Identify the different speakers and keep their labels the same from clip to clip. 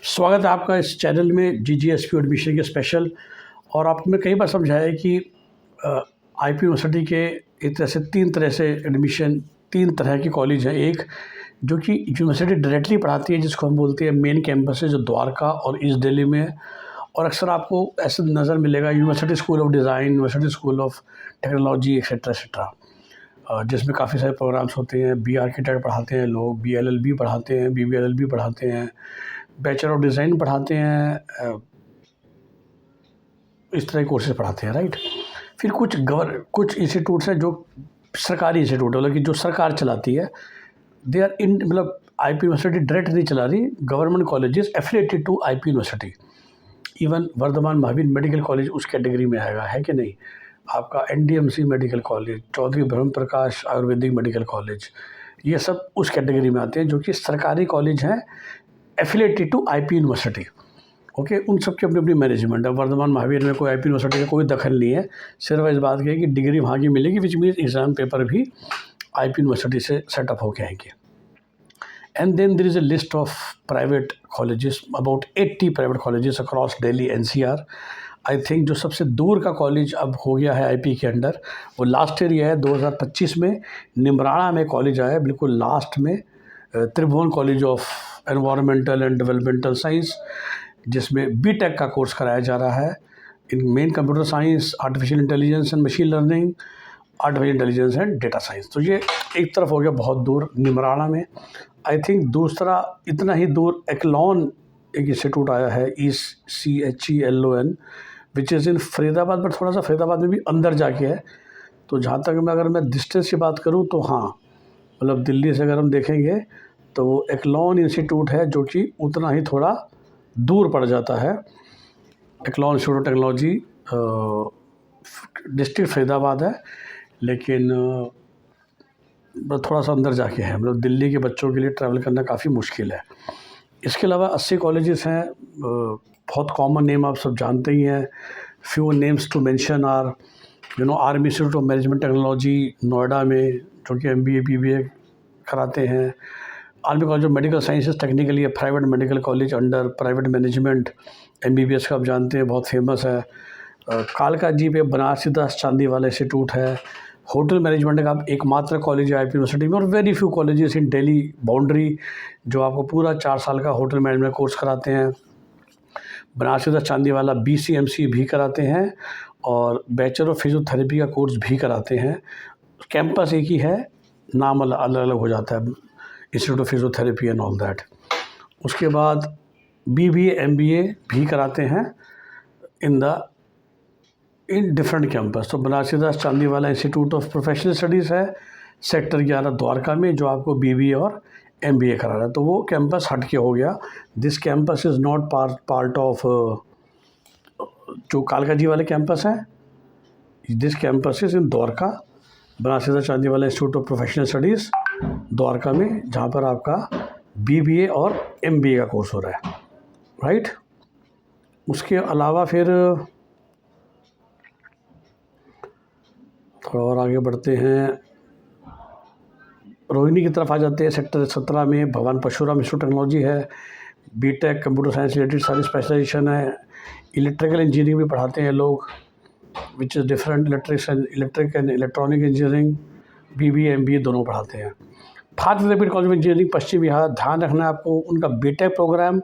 Speaker 1: स्वागत है आपका इस चैनल में GGSP एडमिशन के स्पेशल। और आपको मैं कई बार समझाया है कि IP यूनिवर्सिटी के एक तरह से तीन तरह की कॉलेज हैं। एक जो कि यूनिवर्सिटी डायरेक्टली पढ़ाती है, जिसको हम बोलते हैं मेन कैंपस है, जो द्वारका और ईस्ट दिल्ली में है। और अक्सर आपको ऐसे नज़र मिलेगा university school of design, university school of technology etcetera, जिसमें काफ़ी सारे प्रोग्राम्स होते हैं। बी आर्किटेक्ट पढ़ाते हैं लोग, BLLB पढ़ाते हैं, BBLLB पढ़ाते हैं, बैचलर ऑफ डिज़ाइन पढ़ाते हैं, इस तरह के कोर्सेज पढ़ाते हैं, राइट। फिर कुछ इंस्टीट्यूट्स हैं जो सरकारी इंस्टीट्यूट है, मतलब कि जो सरकार चलाती है। दे आर इन मतलब IP यूनिवर्सिटी डायरेक्ट नहीं चला रही, government colleges affiliated to IP university. Even Vardhman Mahavir medical college उस कैटेगरी में आएगा, है कि नहीं। आपका NDMC मेडिकल कॉलेज, चौधरी ब्रह्म प्रकाश आयुर्वेदिक मेडिकल कॉलेज, ये सब उस कैटेगरी में आते हैं जो कि सरकारी कॉलेज हैं affiliated to IP university. Okay, उन सब की अपनी अपनी मैनेजमेंट है। वर्धमान महावीर में कोई IP यूनिवर्सिटी का कोई दखल नहीं है, सिर्फ इस बात की है कि डिग्री वहाँ की मिलेगी, विच मीन्स एग्ज़ाम पेपर भी IP यूनिवर्सिटी से सेटअप होके आएंगे। And then there is a list of private colleges, about 80 private colleges across Delhi NCR। I think जो सबसे दूर का कॉलेज अब हो गया है IP के अंडर, वो लास्ट ईयर है 2025 में निमराना में कॉलेज आया है, बिल्कुल लास्ट में, Tribhuvan college of environmental and developmental science, जिसमें BTech का कोर्स कराया जा रहा है in main computer science, artificial intelligence and machine learning, artificial intelligence and data science. तो ये एक तरफ हो गया बहुत दूर निमराना में। आई थिंक दूसरा इतना ही दूर एक्लॉन एक इंस्टीट्यूट आया है, ECHELON, which is in Faridabad, but थोड़ा सा फरीदाबाद में भी अंदर जाके है। तो जहाँ तक अगर मैं डिस्टेंस की बात करूँ तो हाँ, मतलब दिल्ली से अगर हम देखेंगे तो वो एक्लॉन इंस्टीट्यूट है जो कि उतना ही थोड़ा दूर पड़ जाता है। Echelon institute of technology district Faridabad है, लेकिन थोड़ा सा अंदर जाके है, मतलब दिल्ली के बच्चों के लिए ट्रैवल करना काफ़ी मुश्किल है। इसके अलावा 80 कॉलेजेस हैं, बहुत कॉमन नेम आप सब जानते ही हैं। Few names to mention are army institute of management technology Noida में, जो कि MBA BBA कराते हैं। Army college of medical sciences technically private medical college under private management, MBBS का आप जानते हैं, बहुत फेमस है। कालका जी पे बनारसी दास चांदी वाला इंस्टीट्यूट है। होटल मैनेजमेंट का एकमात्र कॉलेज है IP यूनिवर्सिटी में, और very few colleges in Delhi boundary जो आपको पूरा 4 साल का होटल मैनेजमेंट कोर्स कराते हैं। बनारसी दास चांदी वाला BCMC भी कराते हैं, और बैचलर ऑफ फिजियोथेरेपी का कोर्स भी कराते हैं। कैंपस एक ही है, नाम अलग अलग हो जाता है, institute of physiotherapy and all that. उसके बाद BBA MBA भी कराते हैं इन डिफरेंट कैंपस। तो Banarasi Das Chandiwala institute of professional studies है सेक्टर 11 द्वारका में, जो आपको BBA और MBA करा रहा है। तो वो कैंपस हट के हो गया। This campus is not part of जो कालका जी वाले कैंपस हैं। This campus is in Dwarka, Banarsi Das Chandiwala institute of professional studies Dwarka में, जहाँ पर आपका BBA और MBA का कोर्स हो रहा है, राइट। उसके अलावा फिर थोड़ा और आगे बढ़ते हैं, रोहिणी की तरफ आ जाते हैं। सेक्टर 17 में भगवान परशुराम इंस्टीट्यूट टेक्नोलॉजी है, BTech कंप्यूटर साइंस रिलेटेड सारी स्पेशलाइजेशन है। इलेक्ट्रिकल इंजीनियरिंग भी पढ़ाते हैं लोग, which is different, electric and electronic engineering, BBA MBA दोनों पढ़ाते हैं। भारत विद्यापीठ कॉलेज ऑफ इंजीनियरिंग पश्चिम बिहार, ध्यान रखना है आपको, उनका BTech प्रोग्राम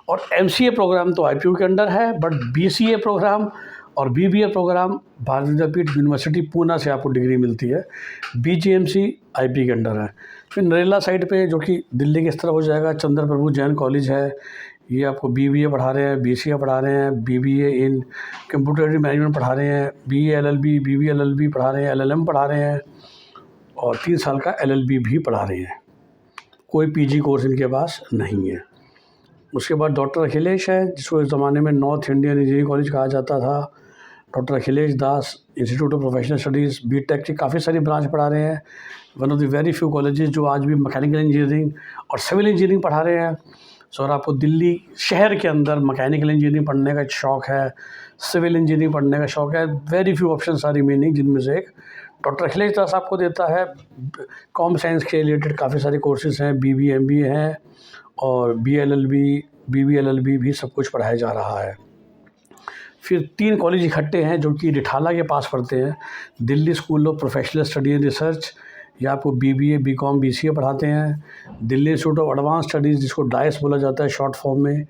Speaker 1: और MCA प्रोग्राम तो IPU के अंडर है, बट BCA प्रोग्राम और BBA प्रोग्राम भारत विद्यापीठ यूनिवर्सिटी पूना से आपको डिग्री मिलती है। BGMC IP के अंडर है। फिर नरेला साइड पे, जो कि दिल्ली की इस तरफ हो जाएगा, चंद्र प्रभु जैन कॉलेज है, ये आपको BBA पढ़ा रहे हैं, BCA पढ़ा रहे हैं, BBA इन कंप्यूटर मैनेजमेंट पढ़ा रहे हैं, BA LLB BBLLB पढ़ा रहे हैं, LLM पढ़ा रहे हैं, और 3 साल का LLB भी पढ़ा रहे हैं। कोई PG कोर्स इनके पास नहीं है। उसके बाद डॉक्टर अखिलेश है, जिसको इस ज़माने में नॉर्थ इंडियन इंजीनियरिंग कॉलेज कहा जाता था। Doctor Akhilesh Das institute of professional studies, BTech की काफ़ी सारी ब्रांच पढ़ा रहे हैं। One of the very few colleges जो आज भी मैकेनिकल इंजीनियरिंग और सिविल इंजीनियरिंग पढ़ा रहे हैं। सो अगर आपको दिल्ली शहर के अंदर मैकेनिकल इंजीनियरिंग पढ़ने का शौक़ है, सिविल इंजीनियरिंग पढ़ने का शौक़ है, very few option are remaining, जिनमें से एक डॉक्टर अखिलेश दास आपको देता है। कॉम साइंस के रिलेटेड काफ़ी सारे कोर्सेज़ हैं, BBA MBA हैं, और BLLB BBA LLB भी सब कुछ पढ़ाया जा रहा है। फिर 3 कॉलेज इकट्ठे हैं जो कि रिठाला के पास पड़ते हैं। Delhi school of professional study and research, ये आपको BBA BCom BCA पढ़ाते हैं। Delhi institute of advance studies, जिसको डाइस बोला जाता है शॉर्ट फॉर्म में,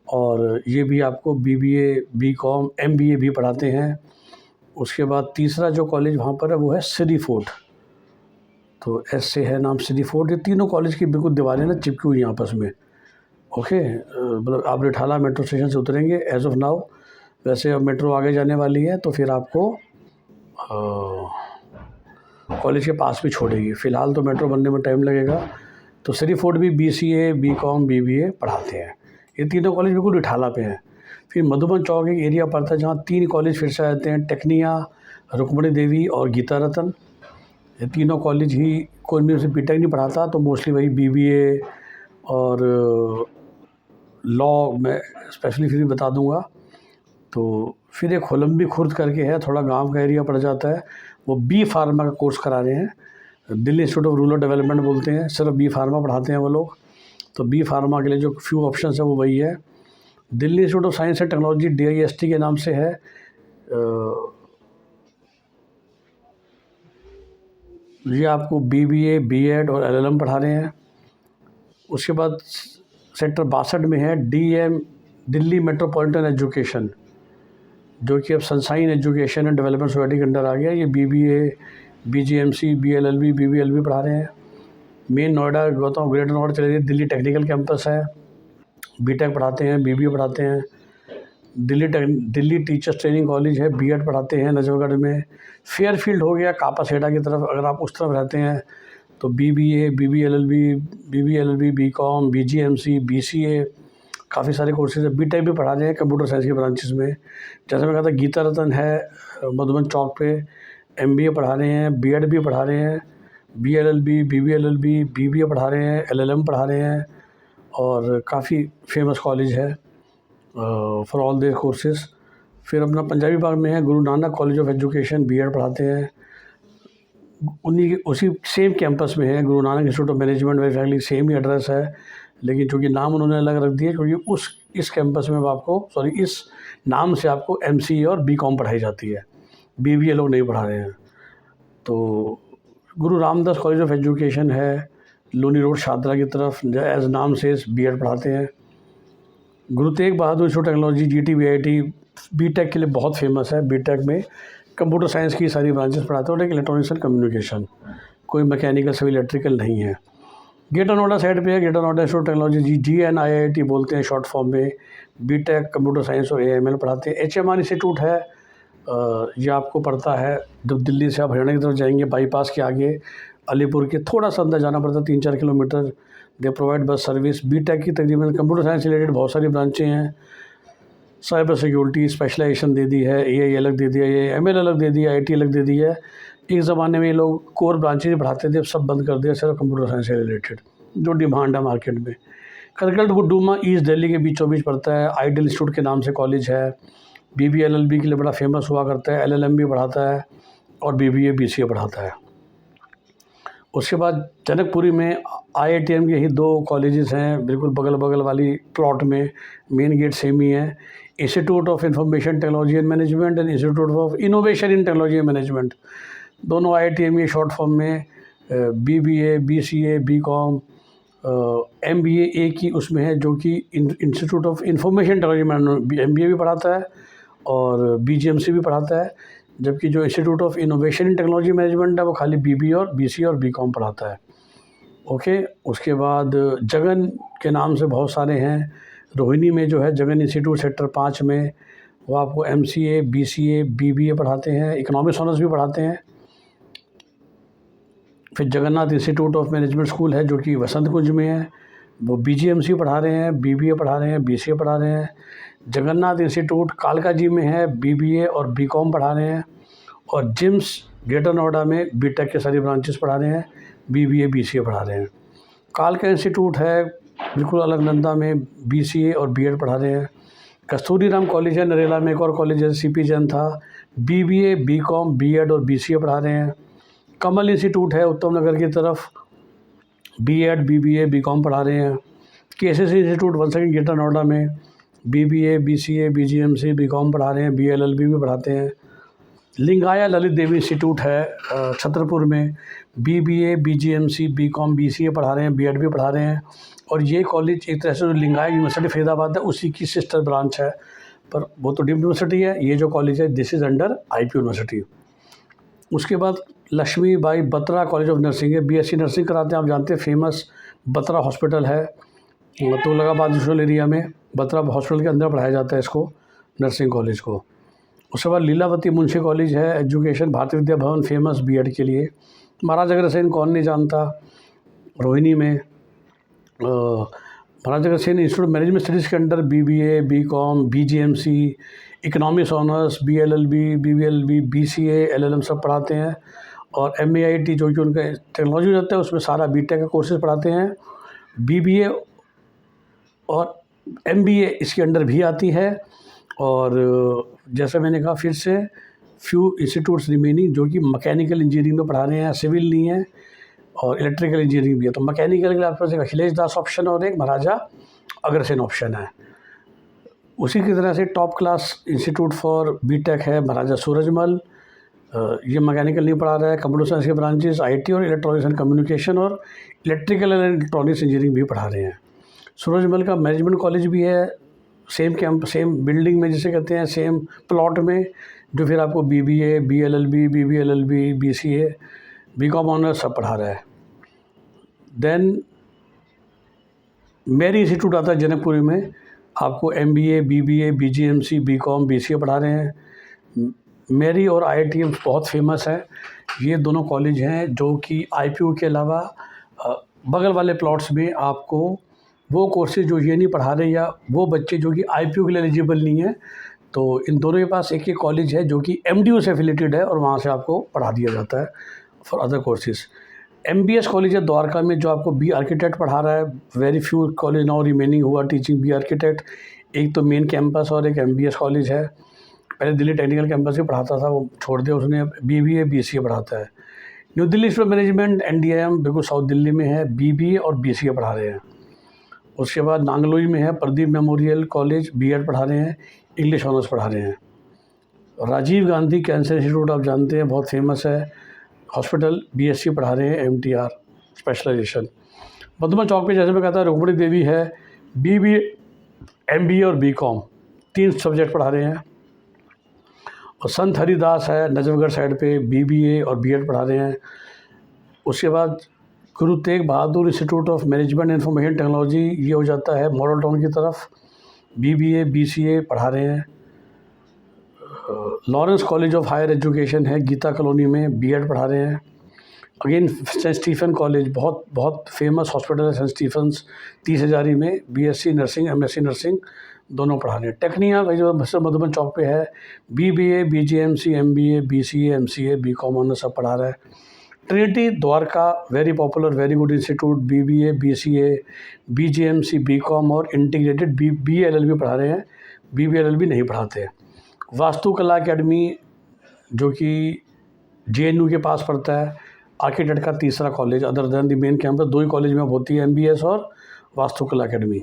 Speaker 1: और ये भी आपको BBA BCom MBA भी पढ़ाते हैं। उसके बाद तीसरा जो कॉलेज वहाँ पर है वो है सिटी फोर्ट, तो एस से है नाम सिटी फोर्ट। ये तीनों कॉलेज की बिल्कुल दीवारें ना चिपकी हुई हैं आपस में। ओके, मतलब आप रिठाला मेट्रो स्टेशन से उतरेंगे एज ऑफ नाउ, वैसे अब मेट्रो आगे जाने वाली है तो फिर आपको कॉलेज के पास भी छोड़ेगी। फ़िलहाल तो मेट्रो बनने में टाइम लगेगा। तो सिटी फोर्ट भी BCA BCom BBA पढ़ाते हैं। ये तीनों कॉलेज बिल्कुल रिठाला पे हैं। फिर मधुबन चौक एक एरिया पड़ता है जहाँ 3 कॉलेज फिर से आते हैं, टेक्निया, रुक्मणी देवी और गीता रतन। ये तीनों कॉलेज ही, कोई भी उसे BTech नहीं पढ़ाता, तो मोस्टली वही BBA और लॉ मैं स्पेशली फिर भी बता दूंगा। तो फिर एक होलम्बी खुर्द करके है, थोड़ा गांव का एरिया पड़ जाता है, वो B फार्मा का कोर्स करा रहे हैं। Delhi institute of rural development बोलते हैं, सिर्फ B फार्मा पढ़ाते हैं वो लोग। तो B फार्मा के लिए जो फ्यू ऑप्शन है वो वही है। Delhi institute of science and technology DIST के नाम से है, ये आपको BBA BEd और LLM पढ़ा रहे हैं। उसके बाद सेक्टर 62 में है DM दिल्ली मेट्रोपॉलिटन एजुकेशन, जो कि अब sunshine education and development society के अंडर आ गया। ये BBA BGMC BLLB BBLB पढ़ा रहे हैं। मेन नोएडा गौतम ग्रेटर नोएडा चले जाइए, दिल्ली टेक्निकल कैंपस है, BTech पढ़ाते हैं, BBA पढ़ाते हैं। दिल्ली टीचर्स ट्रेनिंग कॉलेज है, BEd पढ़ाते हैं नजफगढ़ में। फेयरफील्ड हो गया कापासेटा की तरफ, अगर आप उस तरफ रहते हैं तो BBA BBLLB BCom BGMC BCA काफ़ी सारे कोर्सेज है। BTech भी पढ़ा रहे हैं कंप्यूटर साइंस के ब्रांचेस में। जैसे मैं कहा था गीता रतन है मधुबन चौक पे, MBA पढ़ा रहे हैं, BEd भी पढ़ा रहे हैं, BLLB BBLLB BBA पढ़ा रहे हैं, LLM पढ़ा रहे हैं, और काफ़ी फेमस कॉलेज है फॉर ऑल देयर कोर्सेज। फिर अपना पंजाबी बाग में है Guru Nanak college of education, BEd पढ़ाते हैं। उन्हीं के उसी सेम कैंपस में है Guru Nanak institute of management, exactly same he address है, लेकिन चूँकि नाम उन्होंने अलग रख दिया क्योंकि इस कैंपस में आपको इस नाम से आपको MCA और BCom पढ़ाई जाती है, BBA लोग नहीं पढ़ा रहे हैं। तो गुरु रामदास कॉलेज ऑफ एजुकेशन है लोनी रोड शादरा की तरफ, एज नाम से BEd पढ़ाते हैं। गुरु Tegh Bahadur institute technology GTBIT BTech के लिए बहुत फेमस है। BTech में कंप्यूटर साइंस की सारी ब्रांचेस पढ़ाते हैं और एक इलेक्ट्रॉनिक्स एंड कम्युनिकेशन, कोई मैकेनिकल सिविल इलेक्ट्रिकल नहीं है। ग्रेटर नोएडा साइड पे है greater Noida institute technology GNIIT बोलते हैं शॉर्ट फॉर्म में, BTech कंप्यूटर साइंस और AML पढ़ाते हैं। HMR इंस्टीट्यूट है, ये आपको पड़ता है जब दिल्ली से आप हरियाणा की तरफ जाएंगे बाईपास के आगे अलीपुर के थोड़ा सा अंदर जाना पड़ता है, 3-4 kilometre. They provide bus service. BTech की तकरीबन कंप्यूटर साइंस से रिलेटेड बहुत सारी ब्रांचें हैं। साइबर सिक्योरिटी स्पेशलाइजेशन दे दी है, AI अलग दे दिया, ये ML अलग दे दिया, IT अलग दे दी है। एक ज़माने में ये लोग कोर ब्रांचेज पढ़ाते थे, अब सब बंद कर दिया, सिर्फ कंप्यूटर साइंस से रिलेटेड जो डिमांड है मार्केट में। करकट गुड्डूमा ईस्ट दिल्ली के बीचों बीच पड़ता है, आइडियल इंस्टीट्यूट के नाम से कॉलेज है। BBA LLB के लिए बड़ा फेमस हुआ करता है, LLM भी पढ़ाता है और BBA BCA पढ़ाता है। उसके बाद जनकपुरी में IITM के ही 2 कॉलेजेस हैं, बिल्कुल बगल बगल वाली प्लॉट में, मेन गेट सेम ही है। Institute of information technology and management and institute of innovation in technology and management, दोनों IITM के शॉर्ट फॉर्म में। BBA BCA BCom MBA एक ही उसमें है, जो कि institute of information technology MBA भी पढ़ाता है और BGMC भी पढ़ाता है, जबकि जो institute of innovation in technology management है वो खाली BBA और BCA और BCom पढ़ाता है। ओके, उसके बाद जगन के नाम से बहुत सारे हैं। रोहिणी में जो है जगन इंस्टीट्यूट सेक्टर 5 में, वो आपको MCA BCA BBA पढ़ाते हैं, इकोनॉमिक्स ऑनर्स भी पढ़ाते हैं। फिर Jagannath institute of management school है जो कि वसंत कुंज में है, वो BGMC पढ़ा रहे हैं, BBA पढ़ा रहे हैं, BCA पढ़ा रहे हैं। जगन्नाथ इंस्टीट्यूट कालका जी में है, BBA और BCom पढ़ा रहे हैं। और जिम्स ग्रेटर नोएडा में BTech के सारी ब्रांचेस पढ़ा रहे हैं, BBA BCA पढ़ा रहे हैं। कालका इंस्टीट्यूट है बिल्कुल अलकनंदा में, BCA और BEd पढ़ा रहे हैं। कस्तूरी राम कॉलेज है नरेला में, एक और कॉलेज है CP जैन था, BBA BCom BEd और BCA पढ़ा रहे हैं। कमल इंस्टीट्यूट है उत्तम नगर की तरफ, BEd BBA BCom पढ़ा रहे हैं। KCC institute 1 second greater Noida में BBA BCA BGMC BCom पढ़ा रहे हैं, BLLB भी पढ़ाते हैं। लिंगाया ललित देवी इंस्टीट्यूट है छतरपुर में, BBA BGMC BCom BCA पढ़ा रहे हैं, BEd भी पढ़ा रहे हैं। और ये कॉलेज एक तरह से जो लिंगाया यूनिवर्सिटी फरीदाबाद है उसी की सिस्टर ब्रांच है, पर वो तो डीम्ड यूनिवर्सिटी है। ये जो कॉलेज है this is under IP university. उसके बाद Lakshmibai Batra college of nursing है, BSc नर्सिंग कराते हैं, आप जानते हैं फेमस बत्रा हॉस्पिटल है तुगलकाबाद इंडस्ट्रियल एरिया में, बत्रा हॉस्पिटल के अंदर पढ़ाया जाता है इसको, नर्सिंग कॉलेज को। उसके बाद लीलावती मुंशी कॉलेज है education, Bharatiya Vidya Bhavan famous BEd के लिए। महाराजा अग्रसेन कौन नहीं जानता, रोहिणी में Maharaja Agrasen institute management studies के under BBA BCom BGMC economics honours BLLB BBLB BCA LLM सब पढ़ाते हैं। और MAIT जो कि उनका टेक्नोलॉजी रहता है उसमें सारा BTech का कोर्सेज पढ़ाते हैं। BBA और MBA इसके अंडर भी आती है। और जैसा मैंने कहा फिर से फ्यू इंस्टीट्यूट्स रिमेनिंग जो कि मैकेनिकल इंजीनियरिंग में पढ़ा रहे हैं, सिविल नहीं है, और इलेक्ट्रिकल इंजीनियरिंग भी है। तो मैकेनिकल के लिए आपके पास एक अखिलेश दास ऑप्शन और एक महाराजा अग्रसेन ऑप्शन है। उसी की तरह से top class institute for BTech है महाराजा सूरजमल, ये मैकेनिकल नहीं पढ़ा रहा है, कंप्यूटर साइंस के ब्रांचेस IT और इलेक्ट्रॉनिक्स एंड कम्युनिकेशन और इलेक्ट्रिकल एंड इलेक्ट्रॉनिक्स इंजीनियरिंग भी पढ़ा रहे हैं। सूरजमल का मैनेजमेंट कॉलेज भी है, सेम कैंप सेम बिल्डिंग में जिसे कहते हैं, सेम प्लॉट में, जो फिर आपको BBA BLLB BBLLB BCA BCom honours सब पढ़ा रहा है। देन मेरी इंस्टीट्यूट आता है जनकपुरी में, आपको MBA BBA BGMC BCom BCA पढ़ा रहे हैं। मेरी और IITM बहुत फेमस है, ये दोनों कॉलेज हैं जो कि IPU के अलावा बगल वाले प्लॉट्स में आपको वो कोर्सेज जो ये नहीं पढ़ा रहे या वो बच्चे जो कि IPU के लिए एलिजिबल नहीं है, तो इन दोनों के पास एक कॉलेज है जो कि MDU से एफिलेटेड है और वहाँ से आपको पढ़ा दिया जाता है for other courses. MBS college है द्वारका में जो आपको B आर्किटेक्ट पढ़ा रहा है। Very few college now remaining हुआ टीचिंग B आर्किटेक्ट, एक तो मेन कैंपस और एक MBS कॉलेज है। पहले दिल्ली टेक्निकल कैंपस ही पढ़ाता था, वो छोड़ दिया उसने, BBA BCA पढ़ाता है। New Delhi institute of management NDIM बिल्कुल साउथ दिल्ली में है, BBA और BCA पढ़ा रहे हैं। उसके बाद नांगलोई में है प्रदीप मेमोरियल कॉलेज, BEd पढ़ा रहे हैं, इंग्लिश ऑनर्स पढ़ा रहे हैं। राजीव गांधी कैंसर इंस्टीट्यूट आप जानते हैं बहुत फेमस है हॉस्पिटल, BSc पढ़ा रहे हैं, MTR स्पेशलाइजेशन। मधुबन चौक पे जैसे मैं कहता रुक्मणी देवी है, BBA MBA और BCom 3 सब्जेक्ट पढ़ा रहे हैं। और संत हरिदास है नजफगढ़ साइड पे, BBA और BEd पढ़ा रहे हैं। उसके बाद Guru Tegh Bahadur institute of management information technology, ये हो जाता है मॉडल टाउन की तरफ, BBA BCA पढ़ा रहे हैं। Lawrence college of higher education है गीता कॉलोनी में, BEd पढ़ा रहे हैं। अगेन सेंट स्टीफन कॉलेज बहुत बहुत फेमस हॉस्पिटल है सेंट स्टीफन्स 30 हज़ारी में, BSc नर्सिंग MSc नर्सिंग दोनों पढ़ा रहे हैं। टेक्निया भाई जो मधुबन चौक पे है, BBA BGMC MBA BCA MCA BCom honours सब पढ़ा रहा है। Trinity Dwarka very popular very good institute, BBA BCA BGMC BCom और इंटीग्रेटेड BLLB पढ़ा रहे हैं, BBLLB नहीं पढ़ाते। वास्तुकला अकेडमी जो कि JNU के पास पड़ता है, आर्किटेक्ट का तीसरा college other than the main campus, 2 ही कॉलेज में होती है, MBS और Vastukala academy.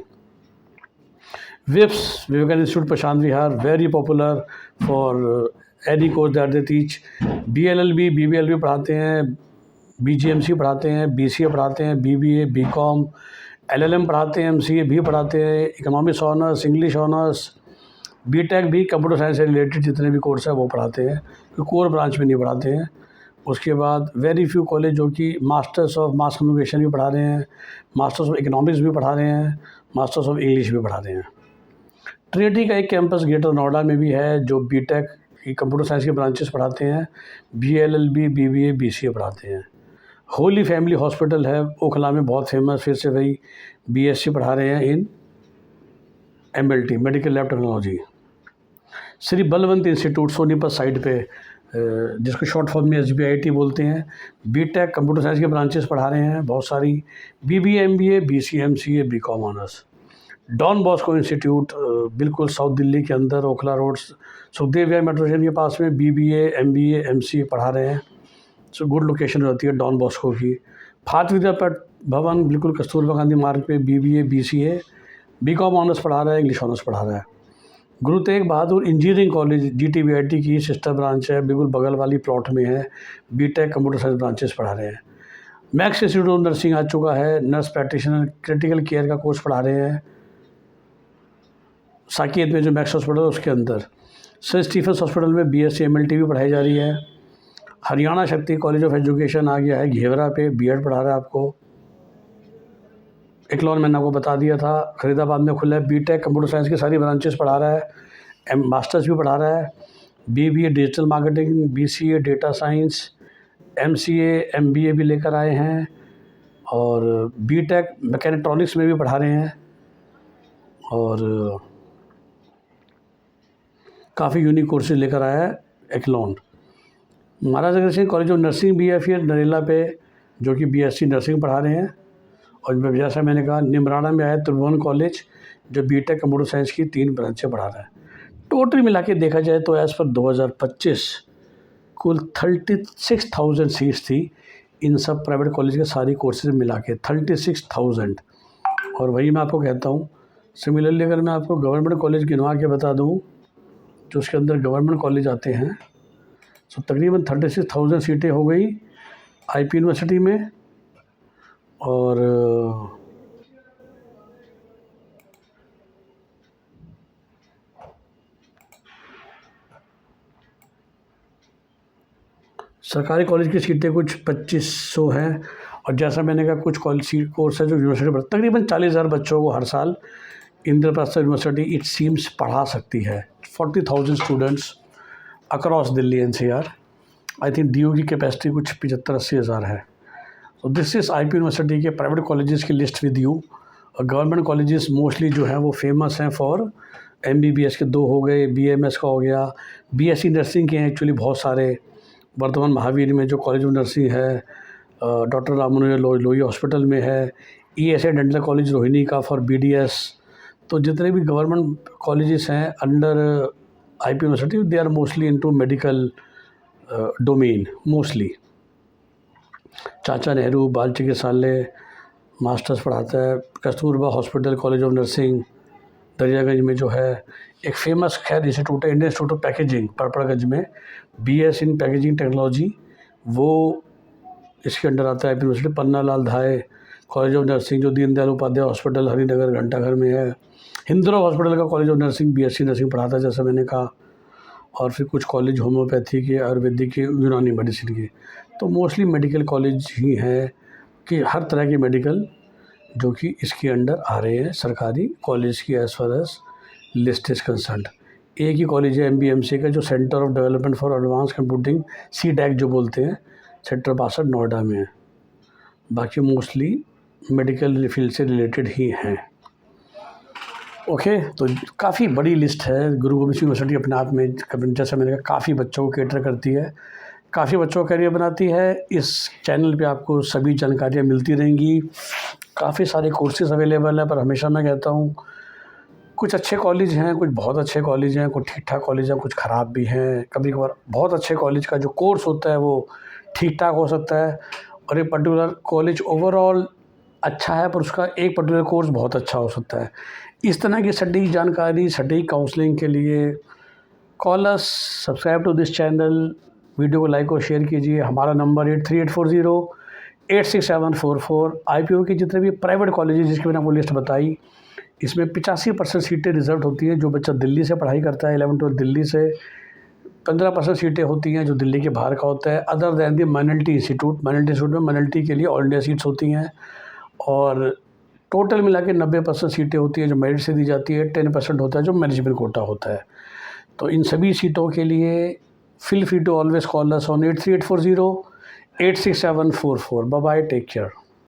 Speaker 1: VIPS Vivekananda institute Prashant Vihar very popular for any course that they teach. BLLB BBLB पढ़ाते हैं, BGMC पढ़ाते हैं, BCA पढ़ाते हैं, BBA BCom LLM पढ़ाते हैं, MCA भी पढ़ाते हैं, economics honours English honours, BTech भी कंप्यूटर साइंस से रिलेटेड जितने भी कोर्स है वो पढ़ाते हैं, तो कोर ब्रांच में नहीं पढ़ाते हैं। उसके बाद वेरी फ्यू कॉलेज जो कि मास्टर्स ऑफ मास कम्युनिकेशन भी पढ़ा रहे हैं, मास्टर्स ऑफ इकोनॉमिक्स भी पढ़ा रहे हैं, मास्टर्स ऑफ इंग्लिश भी पढ़ा रहे हैं। ट्रिनिटी का एक कैंपस ग्रेटर नोएडा में भी है जो BTech की कंप्यूटर साइंस के ब्रांचेस पढ़ाते हैं, BLLB BBA BCA पढ़ाते हैं। होली फैमिली हॉस्पिटल है ओखला में बहुत फेमस, फिर से वही BSc पढ़ा रहे हैं इन MLT medical lab technology. Shri Balwant institute Sonipat side पे जिसको शॉर्ट फॉर्म में SBIT बोलते हैं, BTech कंप्यूटर साइंस के ब्रांचेस पढ़ा रहे हैं बहुत सारी, BBA MBA BCA MCA BCom honours. Don Bosco institute बिल्कुल साउथ दिल्ली के अंदर Okhla road Sukhdev Vihar metro station के पास में, BBA MBA MCA पढ़ा रहे हैं। सो गुड लोकेशन रहती है डॉन बॉस्को की। भारत विद्यापीठ भवन बिल्कुल कस्तूरबा गांधी मार्ग पे BBA BCA BCom ऑनर्स पढ़ा रहा है, इंग्लिश ऑनर्स पढ़ा रहा है। गुरु तेग बहादुर इंजीनियरिंग कॉलेज GTBIT की सिस्टर ब्रांच है, बिल्कुल बगल वाली प्लॉट में है। BTech कंप्यूटर साइंस ब्रांचेस पढ़ा रहे हैं। मैक्स इंस्टीट्यूट ऑफ नर्सिंग आ चुका है, नर्स प्रैक्टिशनर क्रिटिकल केयर का कोर्स पढ़ा रहे हैं साकेत में जो मैक्स हॉस्पिटल है उसके अंदर। सेंट स्टीफेंस हॉस्पिटल में BSc MLT भी पढ़ाई जा रही है। हरियाणा शक्ति कॉलेज ऑफ एजुकेशन आ गया है घेवरा पे, B.Ed पढ़ा रहा है आपको। इकलौन मैंने आपको बता दिया था, फरीदाबाद में खुला है। BTech कंप्यूटर साइंस की सारी ब्रांचेस पढ़ा रहा है, मास्टर्स भी पढ़ा रहा है। BBA digital marketing, BCA data science, MCA MBA भी लेकर आए हैं और BTech मैकेट्रॉनिक्स में भी पढ़ा रहे हैं और काफ़ी यूनिक कोर्सेज लेकर आया है Echelon. Maharaja Agrasen Singh college of nursing भी है फिर नरेला पे, जो कि BSc नर्सिंग पढ़ा रहे हैं। और जैसा मैंने कहा निमराना में आया त्रिभुवन कॉलेज, जो BTech कंप्यूटर साइंस की 3 ब्रांचें पढ़ा रहा है। टोटल मिला के देखा जाए तो एज़ पर 2025 कुल 36,000 सीट्स थी इन सब प्राइवेट कॉलेज के सारी कोर्सेज मिला के 36,000। और वही मैं आपको कहता हूँ, सिमिलरली अगर मैं आपको गवर्नमेंट कॉलेज गिनवा के बता दूँ जो उसके अंदर गवर्नमेंट कॉलेज आते हैं, तो तकरीबन 36,000 सीटें हो गई IP यूनिवर्सिटी में। और सरकारी कॉलेज की सीटें कुछ 2500 हैं। और जैसा मैंने कहा कुछ कॉलेज सीट कोर्स है जो यूनिवर्सिटी पर तकरीबन 40,000 बच्चों को हर साल इंद्रप्रस्थ यूनिवर्सिटी इट सीम्स पढ़ा सकती है। 40,000 students across Delhi NCR। I think DU की कैपेसिटी कुछ 75-80 हज़ार है। तो दिस इज़ IP यूनिवर्सिटी के प्राइवेट कॉलेजेस की लिस्ट विद यू। और गवर्नमेंट कॉलेजेस मोस्टली जो हैं वो फेमस हैं फॉर MBBS के 2 हो गए, BMS का हो गया, BSc नर्सिंग के हैं एक्चुअली बहुत सारे। वर्धमान महावीर में जो कॉलेज ऑफ नर्सिंग है, डॉक्टर रामानुजन लोही हॉस्पिटल में है, ESI डेंटल कॉलेज रोहिणी का फॉर BDS। तो जितने भी गवर्नमेंट कॉलेजेस हैं under IP university they are mostly into medical domain mostly. Chacha Nehru Bal Chikitsalaya masters पढ़ाता है। Kasturba hospital college of nursing Daryaganj में जो है एक फेमस खैर इंस्टीट्यूट है, Indian institute of packaging Patparganj में, BS इन पैकेजिंग टेक्नोलॉजी, वो इसके अंडर आता है IP यूनिवर्सिटी। पन्ना लाल धाय कॉलेज ऑफ नर्सिंग जो दीनदयाल उपाध्याय हॉस्पिटल हरिनगर घंटाघर में है। हिंदुराव हॉस्पिटल का college of nursing BSc nursing पढ़ाता है जैसा मैंने कहा। और फिर कुछ कॉलेज होम्योपैथी के, आयुर्वेदिक के, यूनानी मेडिसिन के। तो मोस्टली मेडिकल कॉलेज ही हैं कि हर तरह के मेडिकल जो कि इसके अंडर आ रहे हैं सरकारी कॉलेज की as far as list is concerned. एक ही कॉलेज है MBMC का जो centre of development for advance computing CDAC जो बोलते हैं, सेक्टर 62 नोएडा में है। बाकी मोस्टली मेडिकल फील्ड से रिलेटेड ही हैं। ओके, तो काफ़ी बड़ी लिस्ट है। गुरु गोबिंद सिंह यूनिवर्सिटी अपने आप में जैसा मैंने कहा काफ़ी बच्चों को कैटर करती है, काफ़ी बच्चों का करियर बनाती है। इस चैनल पे आपको सभी जानकारियाँ मिलती रहेंगी। काफ़ी सारे कोर्सेज अवेलेबल हैं, पर हमेशा मैं कहता हूँ कुछ अच्छे कॉलेज हैं, कुछ बहुत अच्छे कॉलेज हैं, कुछ ठीक ठाक कॉलेज हैं, कुछ ख़राब भी हैं। कभी कभार बहुत अच्छे कॉलेज का जो कोर्स होता है वो ठीक ठाक हो सकता है और एक पर्टिकुलर कॉलेज ओवरऑल अच्छा है पर उसका एक पर्टिकुलर कोर्स बहुत अच्छा हो सकता है। इस तरह की सटीक जानकारी, सटीक काउंसलिंग के लिए call us, subscribe to this channel, video को लाइक और शेयर कीजिए। हमारा नंबर 8384086744। IPO की जितने भी प्राइवेट कॉलेजेस जिसकी मैंने आपको लिस्ट बताई, इसमें 85% सीटें रिजर्व होती हैं जो बच्चा दिल्ली से पढ़ाई करता है, 11-12 दिल्ली से। 15% सीटें होती हैं जो दिल्ली के बाहर का होता है, other than the minority institute. Minority institute में माइनॉरिटी के लिए ऑल इंडिया सीट्स होती हैं। और टोटल मिला के 90% सीटें होती हैं जो मेरिट से दी जाती है, 10% होता है जो मैनेजमेंट कोटा होता है। तो इन सभी सीटों के लिए feel free to always call us on 8384086744. Bye bye, take care.